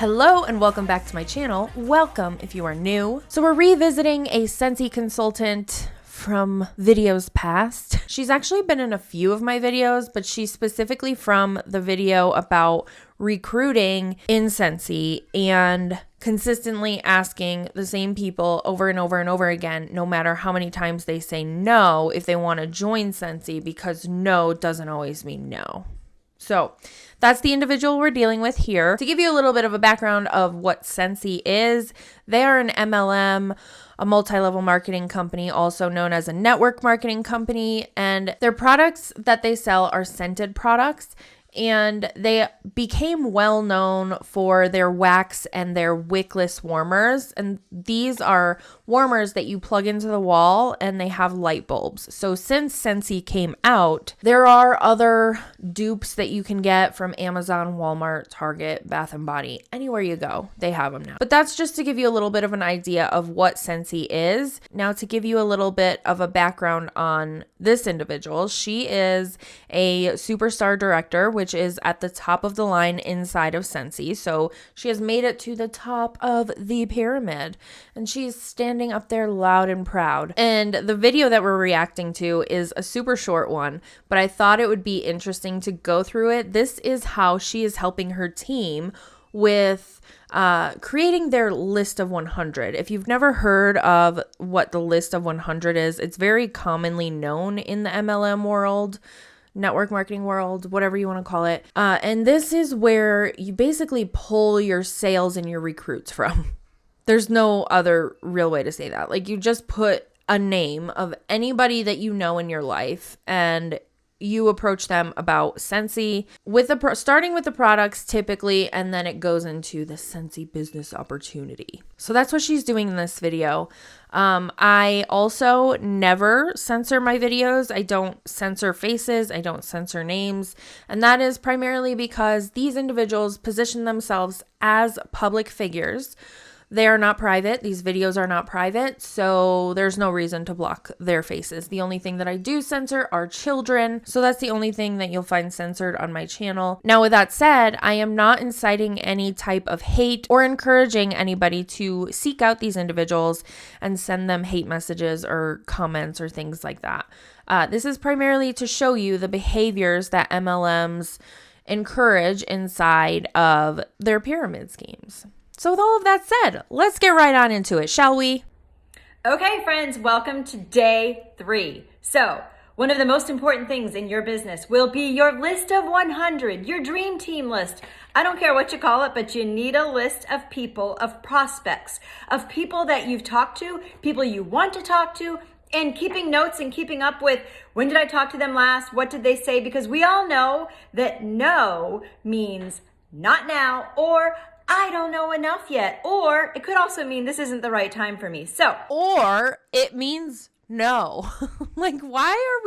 Hello and welcome back to my channel. Welcome if you are new. So we're revisiting a Scentsy consultant from videos past. She's actually been in a few of my videos, but she's specifically from the video about recruiting in Scentsy and consistently asking the same people over and over and over again, no matter how many times they say no, if they want to join Scentsy, because no doesn't always mean no. So that's the individual we're dealing with here. To give you a little bit of a background of what Scentsy is, they are an MLM, a multi-level marketing company, also known as a network marketing company, and their products that they sell are scented products. And they became well known for their wax and their wickless warmers. And these are warmers that you plug into the wall and they have light bulbs. So since Scentsy came out, there are other dupes that you can get from Amazon, Walmart, Target, Bath & Body, anywhere you go, they have them now. But that's just to give you a little bit of an idea of what Scentsy is. Now to give you a little bit of a background on this individual, she is a superstar director, which is at the top of the line inside of Scentsy. So she has made it to the top of the pyramid and she's standing up there loud and proud. And the video that we're reacting to is a super short one, but I thought it would be interesting to go through it. This is how she is helping her team with creating their list of 100. If you've never heard of what the list of 100 is, it's very commonly known in the MLM world, network marketing world, whatever you want to call it. And this is where you basically pull your sales and your recruits from. There's no other real way to say that. Like, you just put a name of anybody that you know in your life and you approach them about Scentsy with starting with the products typically, and then it goes into the Scentsy business opportunity. So that's what she's doing in this video. I also never censor my videos. I don't censor faces. I don't censor names. And that is primarily because these individuals position themselves as public figures. They are not private. These videos are not private, so there's no reason to block their faces. The only thing that I do censor are children, so that's the only thing that you'll find censored on my channel. Now, with that said, I am not inciting any type of hate or encouraging anybody to seek out these individuals and send them hate messages or comments or things like that. This is primarily to show you the behaviors that MLMs encourage inside of their pyramid schemes. So with all of that said, let's get right on into it, shall we? Okay, friends, welcome to day 3. So, one of the most important things in your business will be your list of 100, your dream team list. I don't care what you call it, but you need a list of people, of prospects, of people that you've talked to, people you want to talk to, and keeping notes and keeping up with when did I talk to them last, what did they say, because we all know that no means not now, or I don't know enough yet, or it could also mean this isn't the right time for me. So, or it means no. Like, why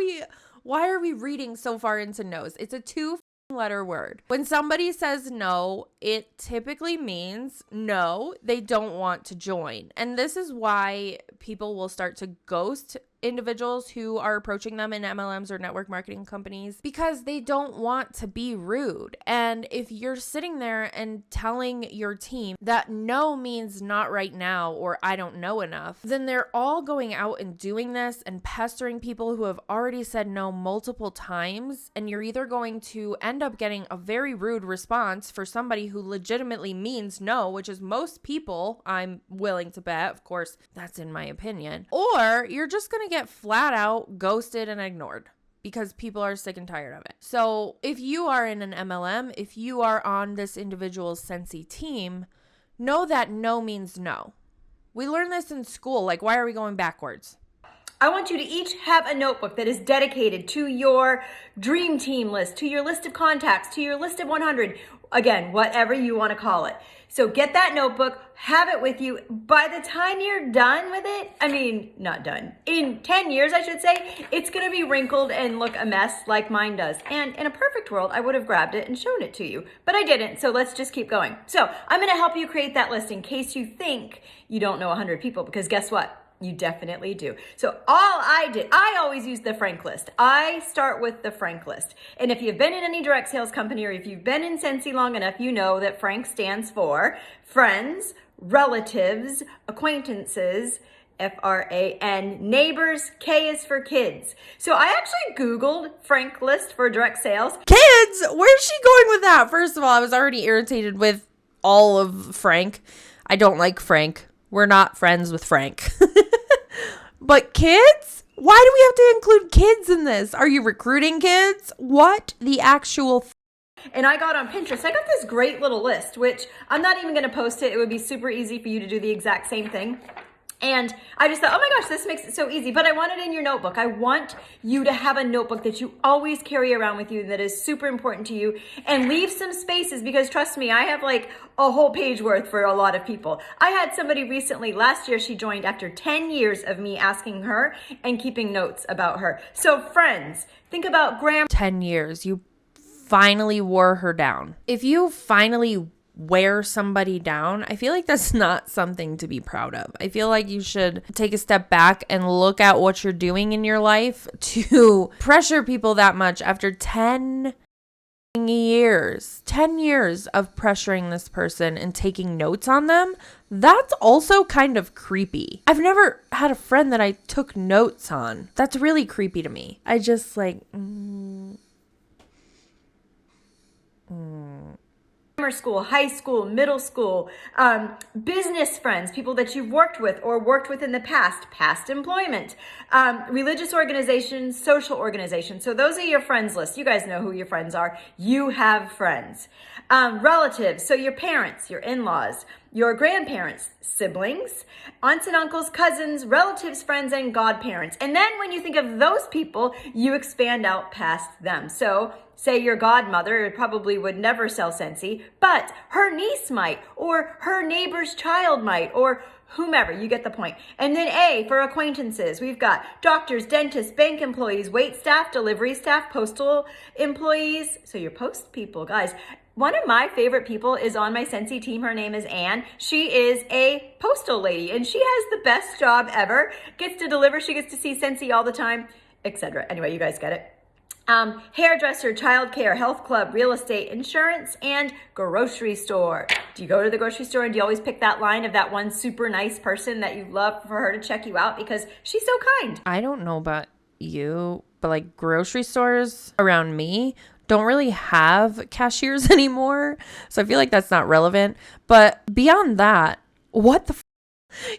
are we reading so far into no's? It's a 2-letter word. When somebody says no, it typically means no, they don't want to join. And this is why people will start to ghost individuals who are approaching them in MLMs or network marketing companies because they don't want to be rude. And if you're sitting there and telling your team that no means not right now or I don't know enough, then they're all going out and doing this and pestering people who have already said no multiple times. And you're either going to end up getting a very rude response for somebody who legitimately means no, which is most people, I'm willing to bet. Of course, that's in my opinion. Or you're just going to get flat out ghosted and ignored because people are sick and tired of it. So if you are in an MLM, if you are on this individual's Scentsy team, know that no means no. We learned this in school. Like, why are we going backwards? I want you to each have a notebook that is dedicated to your dream team list, to your list of contacts, to your list of 100. Again, whatever you want to call it. So get that notebook, have it with you. By the time you're done with it, I mean, not done, in 10 years, I should say, it's going to be wrinkled and look a mess like mine does. And in a perfect world, I would have grabbed it and shown it to you, but I didn't. So let's just keep going. So I'm going to help you create that list in case you think you don't know 100 people, because guess what? You definitely do. So all I always use the Frank list. I start with the Frank list. And if you've been in any direct sales company or if you've been in Scentsy long enough, you know that Frank stands for friends, relatives, acquaintances, FRAN, neighbors, K is for kids. So I actually Googled Frank list for direct sales. Kids? Where's she going with that? First of all, I was already irritated with all of Frank. I don't like Frank. We're not friends with Frank. But kids? Why do we have to include kids in this? Are you recruiting kids? What the actual And I got on Pinterest. I got this great little list, which I'm not even going to post it. It would be super easy for you to do the exact same thing. And I just thought, oh my gosh, this makes it so easy. But I want it in your notebook. I want you to have a notebook that you always carry around with you that is super important to you. And leave some spaces because trust me, I have like a whole page worth for a lot of people. I had somebody recently, last year she joined after 10 years of me asking her and keeping notes about her. So friends, think about 10 years. You finally wore her down. If you finally wear somebody down, I feel like that's not something to be proud of. I feel like you should take a step back and look at what you're doing in your life to pressure people that much after 10 years of pressuring this person and taking notes on them. That's also kind of creepy. I've never had a friend that I took notes on. That's really creepy to me. I just like Grammar school, high school, middle school, business friends, people that you've worked with or worked with in the past employment, religious organizations, social organizations. So those are your friends list. You guys know who your friends are. You have friends. Relatives, so your parents, your in-laws, your grandparents, siblings, aunts and uncles, cousins, relatives, friends, and godparents. And then when you think of those people, you expand out past them. So say your godmother probably would never sell Scentsy, but her niece might, or her neighbor's child might, or whomever. You get the point. And then A for acquaintances. We've got doctors, dentists, bank employees, wait staff, delivery staff, postal employees. So your post people, guys. One of my favorite people is on my Scentsy team. Her name is Anne. She is a postal lady and she has the best job ever. Gets to deliver. She gets to see Scentsy all the time, etc. Anyway, you guys get it. Hairdresser, childcare, health club, real estate, insurance, and grocery store. Do you go to the grocery store and do you always pick that line of that one super nice person that you love for her to check you out because she's so kind? I don't know about you, but like grocery stores around me don't really have cashiers anymore. So I feel like that's not relevant. But beyond that, what the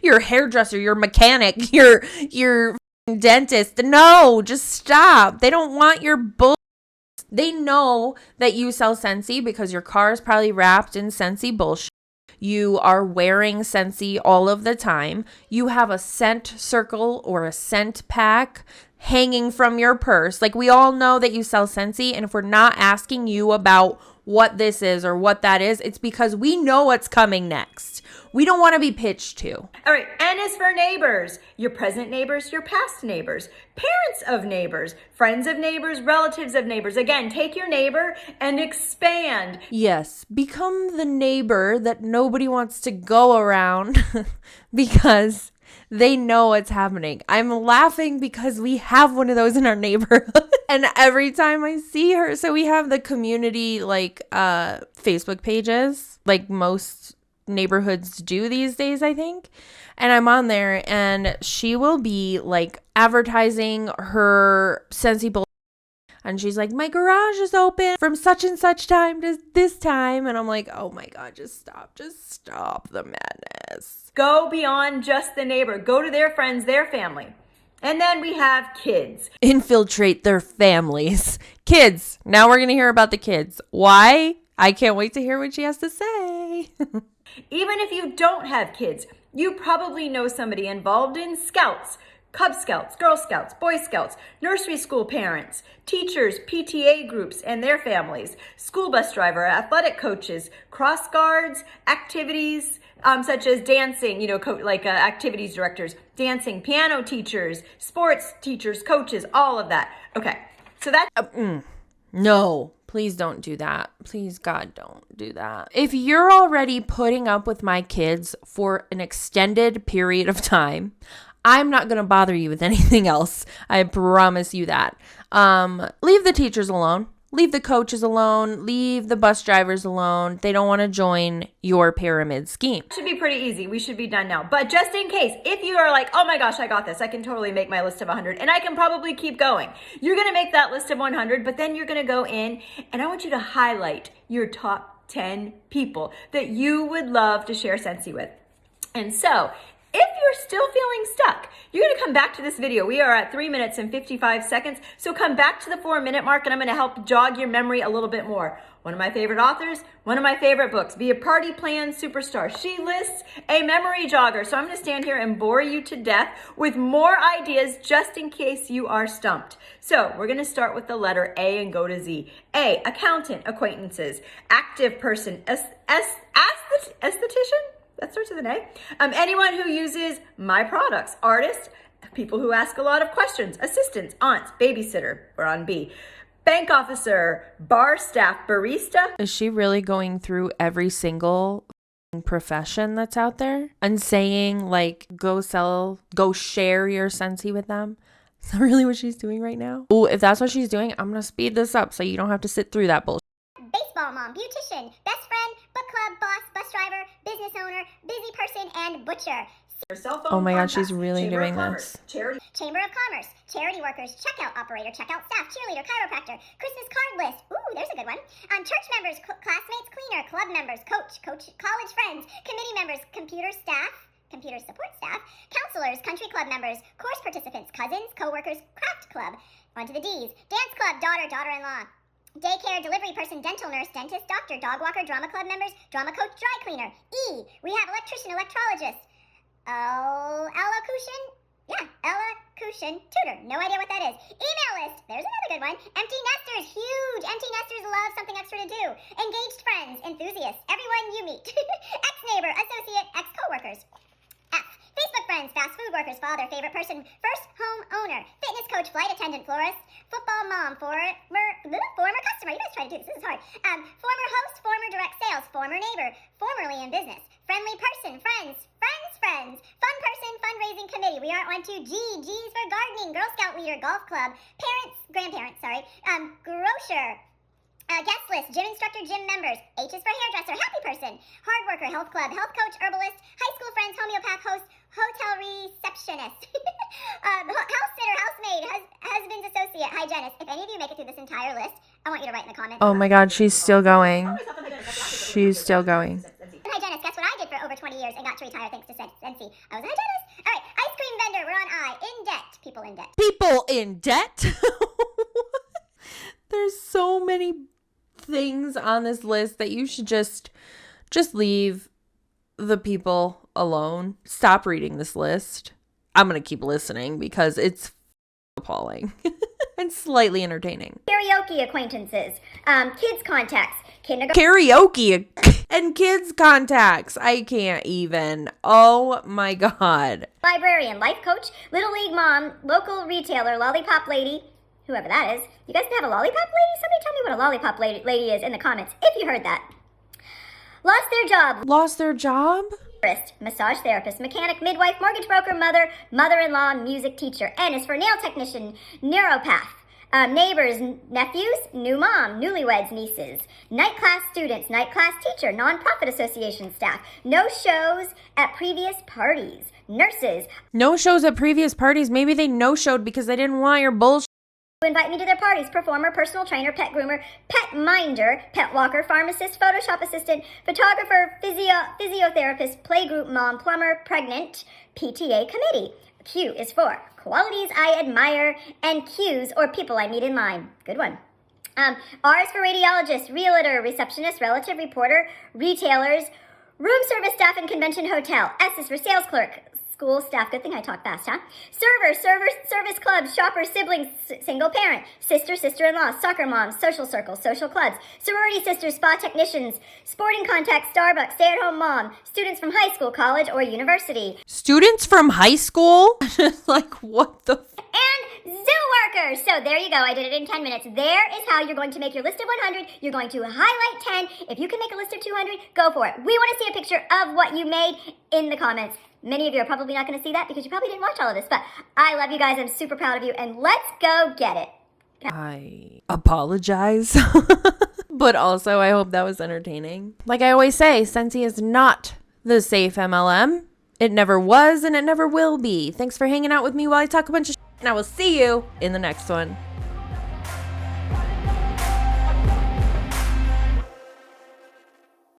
your hairdresser, your mechanic, your dentist. No, just stop. They don't want your bull. They know that you sell Scentsy because your car is probably wrapped in Scentsy bullshit. You are wearing Scentsy all of the time. You have a scent circle or a scent pack hanging from your purse. Like we all know that you sell Scentsy, and if we're not asking you about what this is or what that is, it's because we know what's coming next. We don't want to be pitched to. All right, N is for neighbors. Your present neighbors, your past neighbors, parents of neighbors, friends of neighbors, relatives of neighbors. Again, take your neighbor and expand. Yes, become the neighbor that nobody wants to go around because they know what's happening. I'm laughing because we have one of those in our neighborhood. And every time I see her, so we have the community like Facebook pages, like most neighborhoods do these days, I think. And I'm on there and she will be like advertising her Scentsy bull. And she's like, my garage is open from such and such time to this time. And I'm like, oh my God, just stop the madness. Go beyond just the neighbor. Go to their friends, their family. And then we have kids. Infiltrate their families. Kids. Now we're going to hear about the kids. Why? I can't wait to hear what she has to say. Even if you don't have kids, you probably know somebody involved in Scouts, Cub Scouts, Girl Scouts, Boy Scouts, nursery school parents, teachers, PTA groups and their families, school bus driver, athletic coaches, cross guards, activities such as dancing, activities directors, dancing, piano teachers, sports teachers, coaches, all of that. Okay, so that... No, please don't do that. Please, God, don't do that. If you're already putting up with my kids for an extended period of time, I'm not going to bother you with anything else. I promise you that. Leave the teachers alone. Leave the coaches alone. Leave the bus drivers alone. They don't want to join your pyramid scheme. Should be pretty easy. We should be done now. But just in case, if you are like, oh my gosh, I got this. I can totally make my list of 100 and I can probably keep going. You're going to make that list of 100, but then you're going to go in and I want you to highlight your top 10 people that you would love to share Scentsy with. And so, if you're still feeling stuck, you're gonna come back to this video. We are at 3 minutes and 55 seconds. So come back to the 4-minute mark and I'm gonna help jog your memory a little bit more. One of my favorite authors, one of my favorite books, Be a Party Plan Superstar. She lists a memory jogger. So I'm gonna stand here and bore you to death with more ideas just in case you are stumped. So we're gonna start with the letter A and go to Z. A, accountant, acquaintances, active person, esthetician? That starts with an A. Anyone who uses my products, artists, people who ask a lot of questions, assistants, aunts, babysitter, we're on B. Bank officer, bar staff, barista. Is she really going through every single profession that's out there and saying like, go share your Scentsy with them? Is that really what she's doing right now? Oh, if that's what she's doing, I'm going to speed this up so you don't have to sit through that bullshit. Baseball mom, beautician, best friend, book club, boss, bus driver, business owner, busy person, and butcher. Oh my god, she's really doing this. Chamber of Commerce, charity workers, checkout operator, checkout staff, cheerleader, chiropractor, Christmas card list. Ooh, there's a good one. Church members, classmates, cleaner, club members, coach, college friends, committee members, computer support staff, counselors, country club members, course participants, cousins, co-workers, craft club. On to the D's. Dance club, daughter-in-law. Daycare, delivery person, dental nurse, dentist, doctor, dog walker, drama club members, drama coach, dry cleaner. E, we have electrician, electrologist. Elocution? Yeah, elocution tutor. No idea what that is. Email list. There's another good one. Empty nesters. Huge. Empty nesters love something extra to do. Engaged friends. Enthusiasts. Everyone you meet. Ex-neighbor. Associate. Ex-coworkers. F. Facebook friends. Fast food workers. Father. Favorite person. First home owner. Fitness coach. Flight attendant. Florist. Football mom. Former customer. You guys try to do this. This is hard. Former host. Former direct sales. Former neighbor. Formerly in business. Friendly person. Friends. Fun person. Fundraising committee. We are on to G. G's for gardening. Girl Scout leader. Golf club. Grandparents. Grocer. Guest list. Gym instructor. Gym members. H is for hairdresser. Happy person. Hard worker. Health club. Health coach. Herbalist. High school friends. Homeopath. Host. Hotel receptionist. House sitter. Housemaid. Husband's associate. Hygienist. If any of you make it through this entire list, I want you to write in the comments. Oh my god, she's still going. She's still going. Hygienist. Guess what I did for over 20 years and got to retire thanks to Scentsy. I was a hygienist. All right. Ice cream vendor. We're on I. In debt. People in debt. People in debt? There's so many things on this list that you should just leave the people alone. Stop reading this list. I'm going to keep listening because it's appalling and slightly entertaining. Karaoke acquaintances. Kids contacts. Karaoke and kids contacts. I can't even. Oh my god. Librarian, life coach, little league mom, local retailer, lollipop lady, whoever that is. You guys have a lollipop lady? Somebody tell me what a lollipop lady is in the comments if you heard that. Lost their job. Lost their job? Massage therapist, mechanic, midwife, mortgage broker, mother-in-law, music teacher. N is for nail technician, neuropath. Neighbors, nephews, new mom, newlyweds, nieces, night class students, night class teacher, nonprofit association staff, no shows at previous parties, nurses. No shows at previous parties. Maybe they no-showed because they didn't want your bullshit. Invite me to their parties. Performer, personal trainer, pet groomer, pet minder, pet walker, pharmacist, Photoshop assistant, photographer, physiotherapist, playgroup mom, plumber, pregnant, PTA committee. Q is for qualities I admire, and Q's or people I meet in line. Good one. R is for radiologist, realtor, receptionist, relative, reporter, retailers, room service staff and convention hotel. S is for sales clerk, school staff. Good thing I talk fast, huh? Server, service club, shopper, siblings, single parent, sister, sister-in-law, soccer mom, social circles, social clubs, sorority sisters, spa technicians, sporting contacts, Starbucks, stay-at-home mom, students from high school, college, or university. Students from high school? Like, what the? And Zoo workers. So there you go. I did it in 10 minutes. There is how you're going to make your list of 100. You're going to highlight 10. If you can make a list of 200, go for it. We want to see a picture of what you made in the comments. Many of you are probably not going to see that because you probably didn't watch all of this, but I love you guys. I'm super proud of you, and let's go get it. I apologize. But also, I hope that was entertaining. Like I always say, Scentsy is not the safe MLM. It never was, and it never will be. Thanks for hanging out with me while I talk a bunch of shit, and I will see you in the next one.